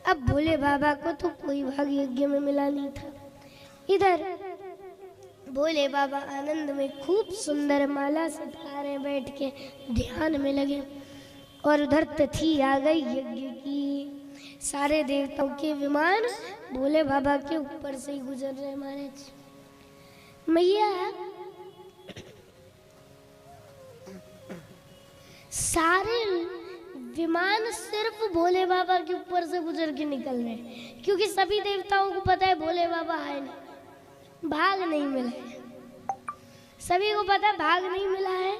अब भोले बाबा को तो कोई भाग यज्ञ में मिला नहीं था। इधर भोले बाबा आनंद में खूब सुंदर माला सटका रहे, बैठ के ध्यान में लगे। और उधर तिथि आ गई यज्ञ की। सारे देवताओं के विमान भोले बाबा के ऊपर से ही गुजर रहे। महाराज मैया सारे विमान सिर्फ भोले बाबा के ऊपर से गुजर के निकल रहे हैं, क्योंकि सभी देवताओं को पता है भोले बाबा है नहीं, भाग नहीं मिला है। सभी को पता भाग नहीं मिला है।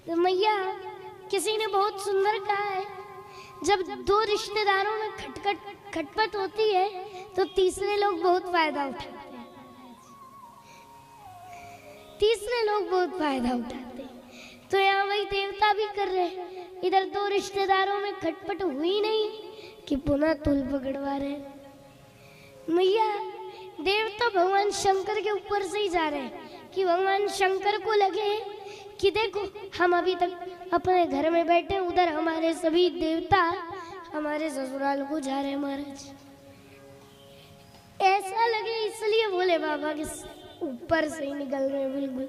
तो मैया किसी ने बहुत सुंदर कहा है, जब दो रिश्तेदारों में खटपट होती है तो तीसरे लोग बहुत फायदा उठाते हैं। तीसरे लोग बहुत फायदा उठाते हैं। तो यहाँ वही देवता भी कर रहे हैं। इधर दो रिश्तेदारों में खटपट हुई नहीं कि पुनः तुल पकड़वा रहे। मैया देवता भगवान शंकर के ऊपर से ही जा रहे हैं कि भगवान शंकर को लगे कि देखो हम अभी तक अपने घर में बैठे, उधर हमारे सभी देवता हमारे ससुराल को जा रहे हैं। महाराज ऐसा लगे इसलिए भोले बाबा के ऊपर से ही निकल रहे हैं बिल्कुल।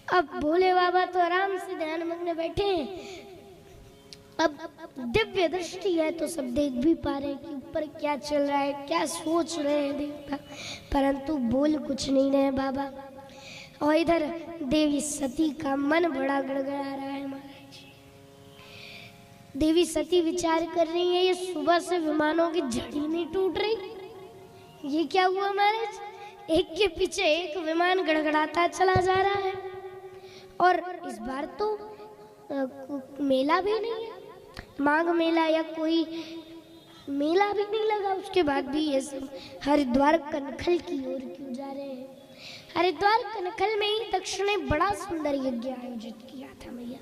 अब भोले बाबा तो आराम से ध्यान मग्न बैठे हैं। अब दिव्य दृष्टि है तो सब देख भी पा रहे हैं कि ऊपर क्या चल रहा है, क्या सोच रहे हैं देवता, परंतु बोल कुछ नहीं रहे बाबा। और इधर देवी सती का मन बड़ा गड़गड़ा रहा है। महाराज देवी सती विचार कर रही है, ये सुबह से विमानों की झड़ी नहीं टूट रही, ये क्या हुआ महाराज? एक के पीछे एक विमान गड़गड़ाता चला जा रहा है। और इस बार तो मेला भी नहीं है, माघ मेला या कोई मेला भी नहीं लगा। उसके बाद भी ये सब हरिद्वार कनखल की ओर क्यों जा रहे हैं? हरिद्वार कनखल में ही दक्ष ने बड़ा सुंदर यज्ञ आयोजित किया था। मैया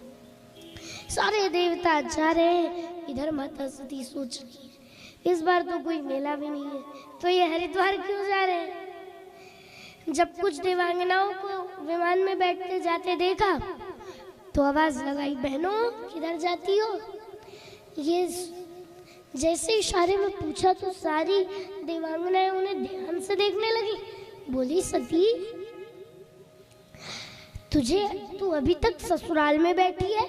सारे देवता जा रहे हैं, इधर माता सती सोच रही है इस बार तो कोई मेला भी नहीं है, तो ये हरिद्वार क्यों जा रहे हैं? जब कुछ देवांगनाओं को विमान में बैठते जाते देखा तो आवाज लगाई, बहनों किधर जाती हो? ये जैसे इशारे में पूछा तो सारी देवांगनाएं उन्हें ध्यान से देखने लगी। बोली, सती तू अभी तक ससुराल में बैठी है?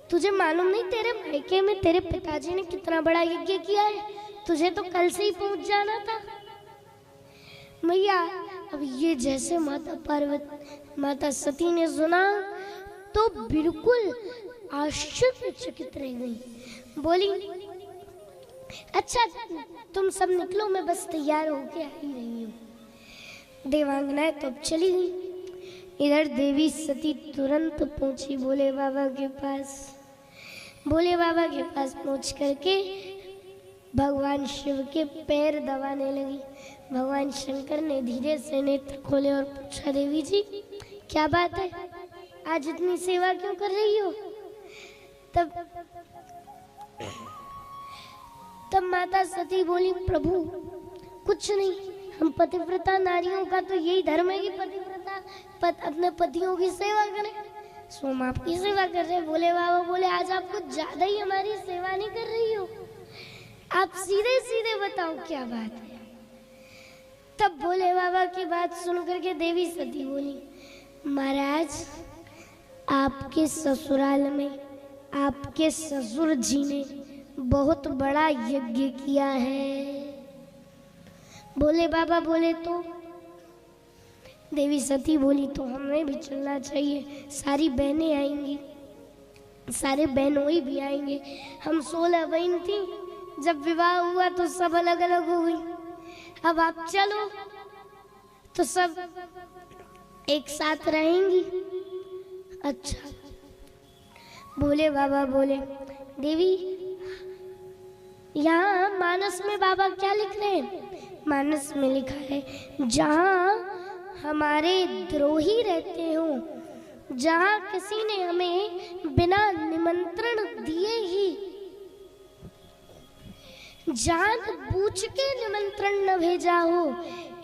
तुझे मालूम नहीं तेरे मायके में तेरे पिताजी ने कितना बड़ा यज्ञ किया है? तुझे तो कल से ही पहुंच जाना था। मैया अब ये जैसे माता सती ने सुना तो बिल्कुल आश्चर्यचकित रह गई। बोली, अच्छा तुम सब निकलो, मैं बस तैयार होके आ ही रही हूँ। देवांगनाएं तो अब चली गई। इधर देवी सती तुरंत पहुंची भोले बाबा के पास। भोले बाबा के पास पहुंच करके भगवान शिव के पैर दबाने लगी। भगवान शंकर ने धीरे से नेत्र खोले और पूछा, देवी जी क्या बात है, आज इतनी सेवा क्यों कर रही हो? तब माता सती बोली, प्रभु कुछ नहीं, हम पतिव्रता नारियों का तो यही धर्म है कि पतिव्रता अपने पतियों की सेवा करें। सो हम आपकी सेवा कर रहे हैं। भोले बाबा बोले, आज आप कुछ ज्यादा ही हमारी सेवा नहीं कर रही हो, आप सीधे सीधे बताओ क्या बात है। तब भोले बाबा की बात सुन करके देवी सती बोली, महाराज आपके ससुराल में आपके ससुर जी ने बहुत बड़ा यज्ञ किया है। भोले बाबा बोले, तो देवी सती बोली, तो हमें भी चलना चाहिए, सारी बहनें आएंगी, सारे बहनोई भी आएंगे। हम 16 बहन थी, जब विवाह हुआ तो सब अलग अलग हो गई, अब आप चलो तो सब एक साथ रहेंगी। अच्छा। भोले बाबा बोले, देवी यहाँ मानस में बाबा क्या लिख रहे हैं? मानस में लिखा है, जहाँ हमारे द्रोही रहते हो, जहाँ किसी ने हमें बिना निमंत्रण दिए ही जान बूझ के निमंत्रण न भेजा हो,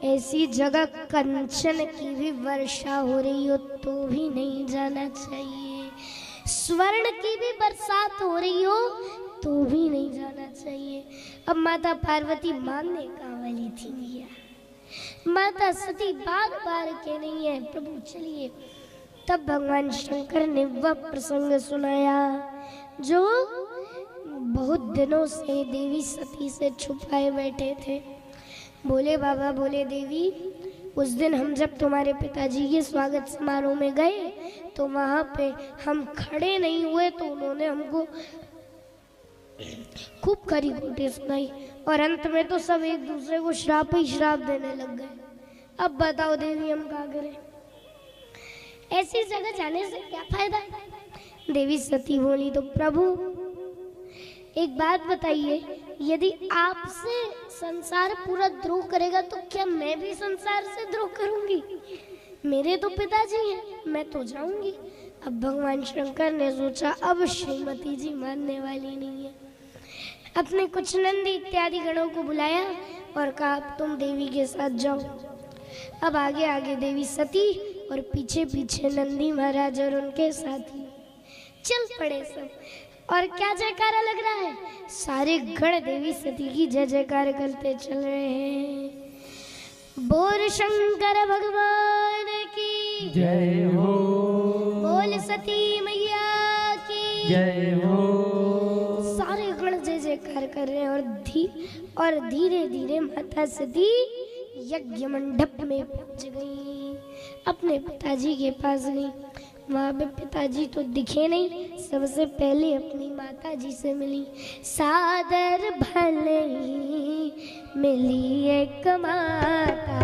ऐसी जगह कंचन की भी वर्षा हो रही हो तो भी नहीं जाना चाहिए। स्वर्ण की भी बरसात हो रही हो तो भी नहीं जाना चाहिए। अब माता पार्वती मानने का वाली थी भैया, माता सती बार बार कह रही है प्रभु चलिए। तब भगवान शंकर ने वह प्रसंग सुनाया जो बहुत दिनों से देवी सती से छुपाए बैठे थे। बोले बाबा, बोले देवी, उस दिन हम जब तुम्हारे पिताजी के स्वागत समारोह में गए तो वहां पे हम खड़े नहीं हुए तो उन्होंने हमको खूब खरी खोटी सुनाई और अंत में तो सब एक दूसरे को श्राप ही श्राप देने लग गए। अब बताओ देवी हम क्या करें, ऐसी जगह जाने से क्या फायदा। देवी सती बोली तो प्रभु एक बात बताइए, यदि आपसे संसार पूरा द्रोह करेगा तो क्या मैं भी संसार से द्रोह करूंगी? मेरे तो पिताजी हैं, मैं तो जाऊंगी। अब भगवान शंकर ने सोचा अब श्रीमती जी मानने वाली नहीं है। अपने कुछ नंदी इत्यादि गणों को बुलाया और कहा तुम देवी के साथ जाओ। अब आगे आगे देवी सती और पीछे पीछे नंदी महाराज और उनके साथी चल पड़े सब। और क्या जयकारा लग रहा है, सारे गण देवी सती की जय जयकार करते चल रहे हैं। बोल शंकर भगवान की जय हो, बोल सती मैया की जय हो। सारे गण जय जयकार कर रहे हैं और धीरे धीरे माता सती यज्ञ मंडप में पहुंच गई, अपने पिताजी के पास गई। वहाँ पे पिताजी तो दिखे नहीं, सबसे पहले अपनी माता जी से मिली। सादर भले ही मिली एक माता,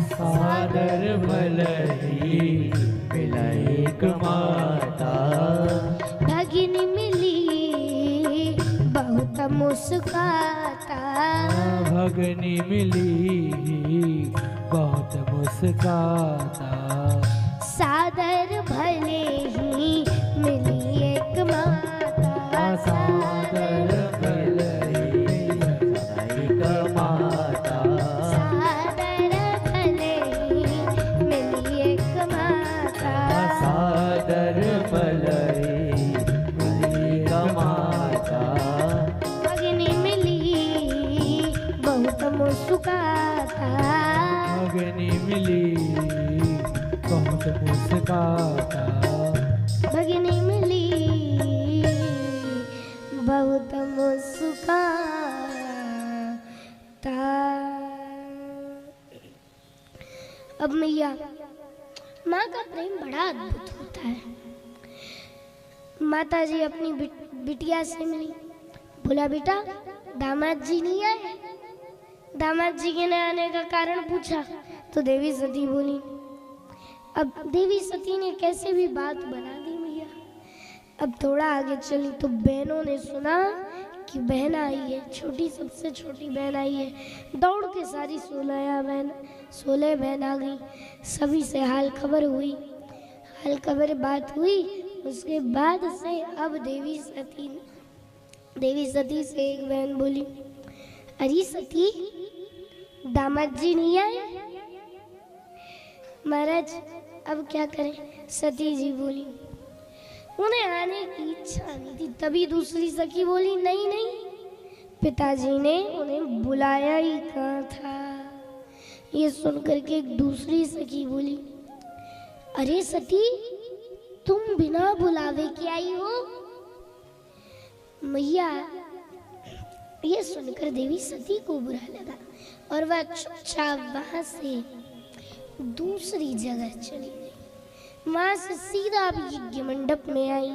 सादर भले ही मिला एक माता, भगिनी मिली बहुत मुस्काता, भगनी मिली बहुत मुस्काता। सादर भले ही मिली एक माता, सादर भले ही एक माता, सादर भले ही मिली एक माता, सादर भले ही एक माता, भगिनी मिली बहुत मुस्काता, भगनी मिली बहुत मुस्काता, भगिनी मिली बहुत मुस्काता। अब मैया, माँ का प्रेम बड़ा अद्भुत होता है। माता जी अपनी बिटिया से मिली, बोला बेटा दामाद जी नहीं आए? दामाद जी के न आने का कारण पूछा तो देवी सती बोली। अब देवी सती ने कैसे भी बात बना दी मैया। अब थोड़ा आगे चली तो बहनों ने सुना कि बहन आई है, छोटी सबसे छोटी बहन आई है। दौड़ के सारी 16 बहन आ गई, सभी से हाल खबर हुई, हाल खबर बात हुई। उसके बाद से अब देवी सती से एक बहन बोली, अरे सती दामाद जी नहीं आए? महाराज अब क्या करें? सती जी बोली उन्हें आने की इच्छा नहीं थी। तभी दूसरी सखी बोली नहीं नहीं, पिताजी ने उन्हें बुलाया ही कहाँ था। ये सुनकर के एक दूसरी सखी बोली, अरे सती तुम बिना बुलावे के आई हो? मैया ये सुनकर देवी सती को बुरा लगा और वह चुपचाप वहां से दूसरी जगह चली गई। वहां से सीधा यज्ञ मंडप में आई।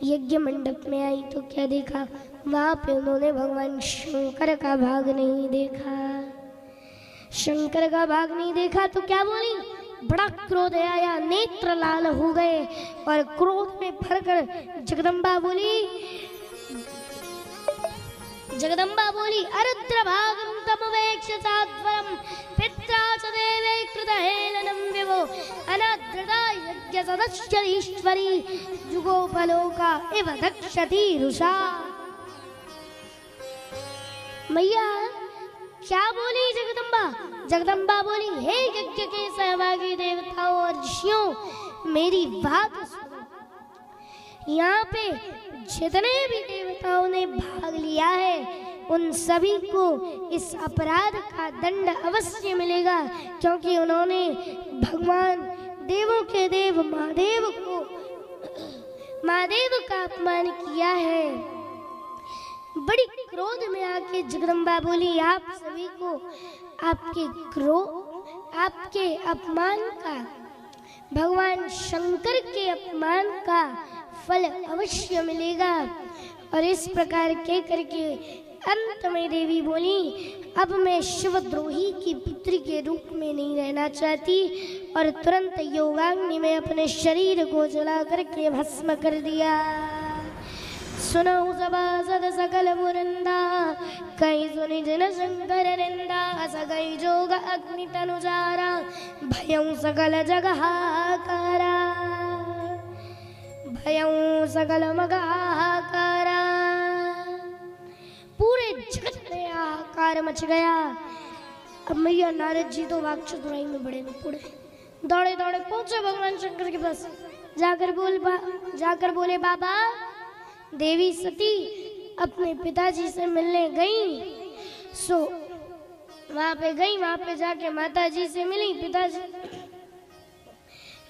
यज्ञ मंडप में आई तो क्या देखा, वहां पे उन्होंने भगवान शंकर का भाग नहीं देखा। शंकर का भाग नहीं देखा तो क्या बोली, बड़ा क्रोध आया, नेत्र लाल हो गए और क्रोध में भरकर जगदम्बा बोली अरुद्र भागं तमवेक्ष साध्वरं पित्रा च देवे कृतहेलनं विभो अनाद्रता यज्ञ सदस्यरीश्वरी जुगोपलोका इव दक्षति रुषा। मैया क्या बोली जगदम्बा बोली, हे यज्ञ के सहभागी देवताओं और ऋषियों मेरी बात सुनो। यहाँ पे जितने भी देवताओं ने भाग लिया है उन सभी को इस अपराध का दंड अवश्य मिलेगा, क्योंकि उन्होंने भगवान देवों के देव महादेव का अपमान किया है। बड़ी क्रोध में आके जगदम्बा बोली, आप सभी को आपके अपमान का, भगवान शंकर के अपमान का फल अवश्य मिलेगा। और इस प्रकार के करके अंत में देवी बोली, अब मैं शिवद्रोही की पुत्री के रूप में नहीं रहना चाहती, और तुरंत योगाग्नि में अपने शरीर को जला करके भस्म कर दिया। सुनो सभासद सकल मुरंदा, कहीं सुनि जन शंकर निंदा, सगई जोग अग्नि तनुजारा, भयं सकल जग हाकारा, भयं सकल मग हाकारा। पूरे जगत में हाहाकार मच गया। अब मैया नारद जी तो वाक चतुराई में बड़े न पड़े, दौड़े दौड़े पहुंचे भगवान शंकर के पास, जाकर बोले बाबा, देवी सती अपने पिताजी से मिलने गई। सो वहां पे जाके माता जी से मिली,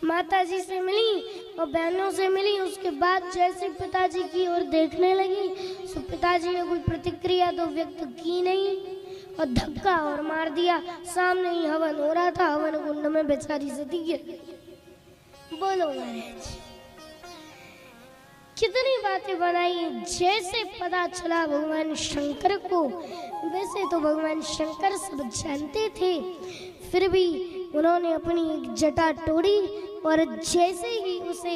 माता जी से मिली और बहनों से मिली। उसके बाद जैसे पिताजी की ओर देखने लगी, सो पिताजी ने कोई प्रतिक्रिया तो व्यक्त की नहीं और धक्का और मार दिया। सामने ही हवन हो रहा था, हवन कुंड में बेचारी सती गिर गई। बोलो महाराज, कितनी बातें बनाई। जैसे पता चला भगवान शंकर को, वैसे तो भगवान शंकर सब जानते थे, फिर भी उन्होंने अपनी एक जटा तोड़ी और जैसे ही उसे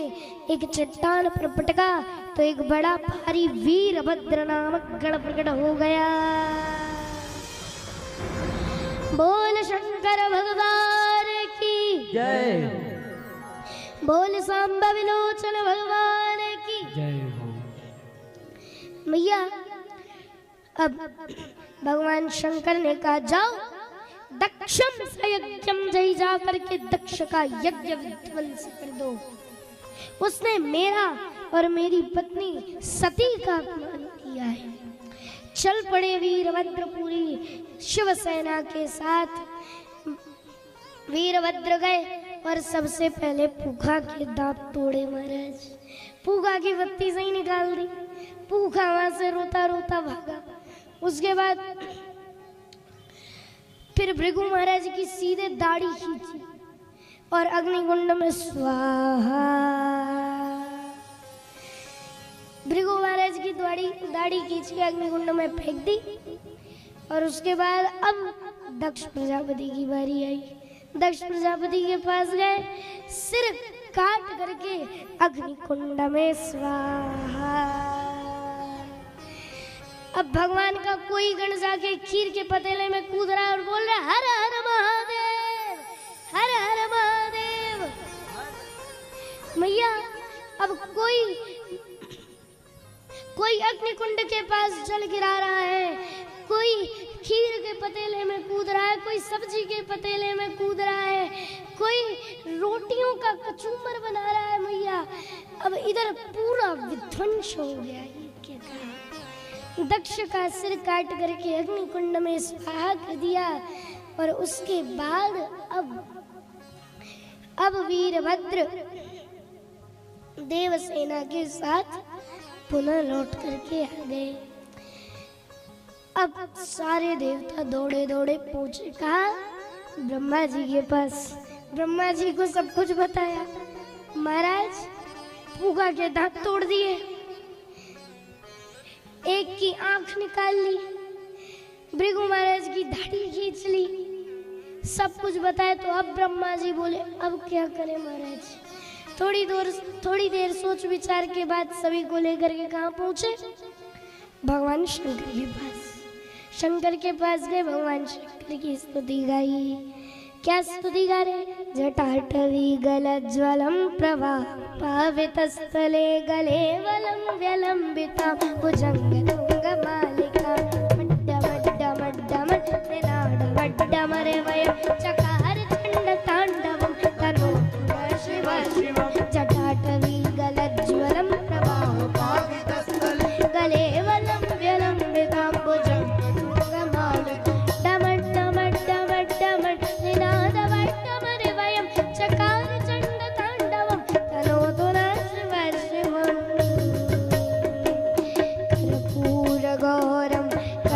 एक चट्टान पर पटका तो एक बड़ा भारी वीरभद्र नामक गण प्रकट हो गया। बोल शंकर भगवान की जय, बोल सांब विलोचन भगवान की जय हो। मैया अब भगवान शंकर ने कहा, जाओ दक्षम सयज्ञम, जय जा करके दक्ष का यज्ञ विध्वंस कर दो। उसने मेरा और मेरी पत्नी सती का अपमान किया है। चल पड़े वीरभद्र पूरी शिवसेना के साथ। वीरभद्र गए और सबसे पहले पूखा के दांत तोड़े महाराज। पूखा की बत्ती से ही निकाल दी। पूखा वहां से रोता रोता भागा। उसके बाद फिर भृगु महाराज की सीधे दाढ़ी खींची और अग्निकुंड में स्वाहा। भृगु महाराज की दाढ़ी खींच के अग्निकुंड में फेंक दी। और उसके बाद अब दक्ष प्रजापति की बारी आई। दक्ष प्रजापति के पास गए, सिर काट करके अग्निकुंड में स्वाहा। अब भगवान का कोई गण जाके खीर के पतीले में कूद रहा है और बोल रहा है, हर हर महादेव, हर हर महादेव। मैया अब कोई अग्निकुंड के पास जल गिरा रहा है, कोई खीर के पतीले में कूद रहा है, कोई सब्जी के पतीले में कूद रहा है, कोई रोटियों का कचूमर बना रहा है। मैया अब इधर पूरा विध्वंस हो गया। क्या कहा, दक्ष का सिर काट करके अग्निकुंड में स्वाहा कर दिया। और उसके बाद अब वीरभद्र देवसेना के साथ पुनः लौट करके आ गए। अब सारे देवता दौड़े दौड़े पहुंचे, कहा ब्रह्मा जी के पास। ब्रह्मा जी को सब कुछ बताया। महाराज पूगा के दांत तोड़ दिए, एक की आंख निकाल ली, भृगु महाराज की दाढ़ी खींच ली, सब कुछ बताया। तो अब ब्रह्मा जी बोले, अब क्या करें महाराज। थोड़ी देर सोच विचार के बाद सभी को लेकर के कहाँ पहुंचे, भगवान शंकर के पास। शंकर के पास गए, भगवान शंकर की स्तुति गाई। क्या स्तुति गा रहे, जटाटवी गलज्वलं प्रवाह पावितस्थले गले वलं व्यलंबिता भुजंगतुंगमालिका मड्डमड्डमड्डमड्डमरे चकार चंड तांडवं तनोतु शिव शिव। जटाटवी गलज्वलं प्रवाह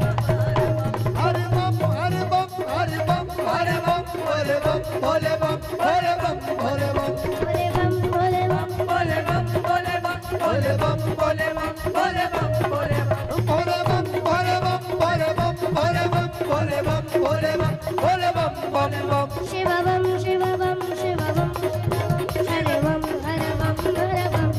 हरे बम हरे बम हरे बम हरे बम भोले बम भोले बम भोले बम भोले बम भोले बम भोले बम बोले बम बोले बम भोले बम बोले बम बोले बम बोले बम भोले बम भोले बम भोले बम भोले बम भोले बम भोले बम भोले बम बम बम शिव बम शिव बम शिव बम हरे बम हरे बम हरे बम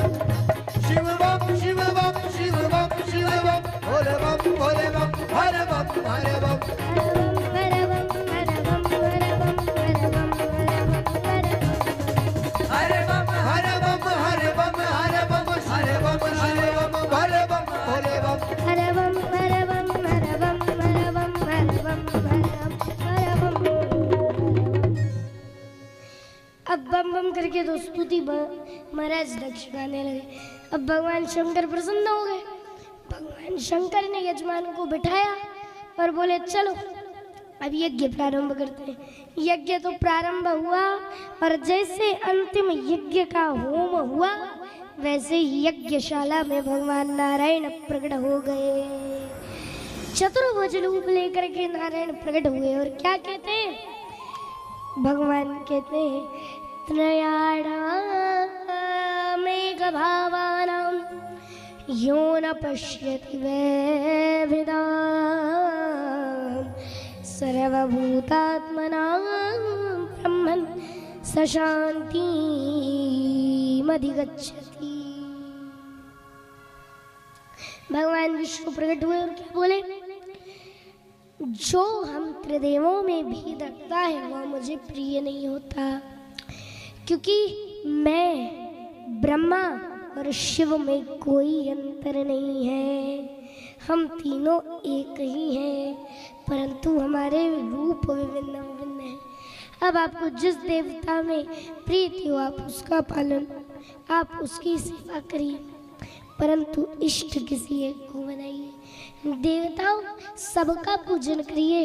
शिव बम शिव बम शिव बम शिव बम भोले बम भोले बम हरे बम हरे बम हरे बम हरे बम हरे बम हरे बम हरे बम हरे बम हरे बम हरे बम हरे बम हरे बम हरे बम हरे बम भोले बम हरे बम हरे बम हरे बम हरे बम हरे बम हरे बम हरे बम अब बम बम करके तो स्तुति महाराज दक्ष गाने लगे। अब भगवान शंकर प्रसन्न हो गए। भगवान शंकर ने यजमान को बिठाया और बोले चलो अब यज्ञ प्रारंभ करते हैं। यज्ञ तो प्रारंभ हुआ और जैसे अंतिम यज्ञ का होम हुआ वैसे ही यज्ञशाला में भगवान नारायण प्रकट हो गए। चतुर्भुज रूप लेकर के नारायण प्रकट हुए और क्या कहते हैं? भगवान कहते हैं त्रयाणामेक भावानां यो न पश्यति वैभिदां सर्वभूतात्मनां ब्रह्मन् स शान्तिमधिगच्छति। भगवान विष्णु प्रकट हुए और क्या बोले? जो हम त्रिदेवों में भेद रखता है वह मुझे प्रिय नहीं होता, क्योंकि मैं ब्रह्मा और शिव में कोई अंतर नहीं है। हम तीनों एक ही हैं, परंतु हमारे रूप विभिन्न विभिन्न हैं। अब आपको जिस देवता में प्रीति हो आप उसका पालन, आप उसकी सेवा करिए, परंतु इष्ट किसी एक को बनाइए। देवताओं सबका पूजन करिए,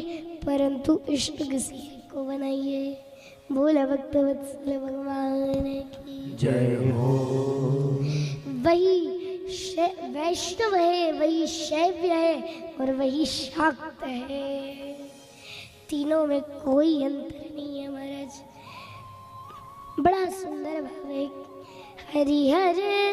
परंतु इष्ट किसी एक को बनाइए। बोला भक्तवत्सल भगवान की जय हो। वही वैष्णव है, वही शैव है और वही शाक्त है। तीनों में कोई अंतर नहीं है महाराज। बड़ा सुंदर भाव है। हरि हरे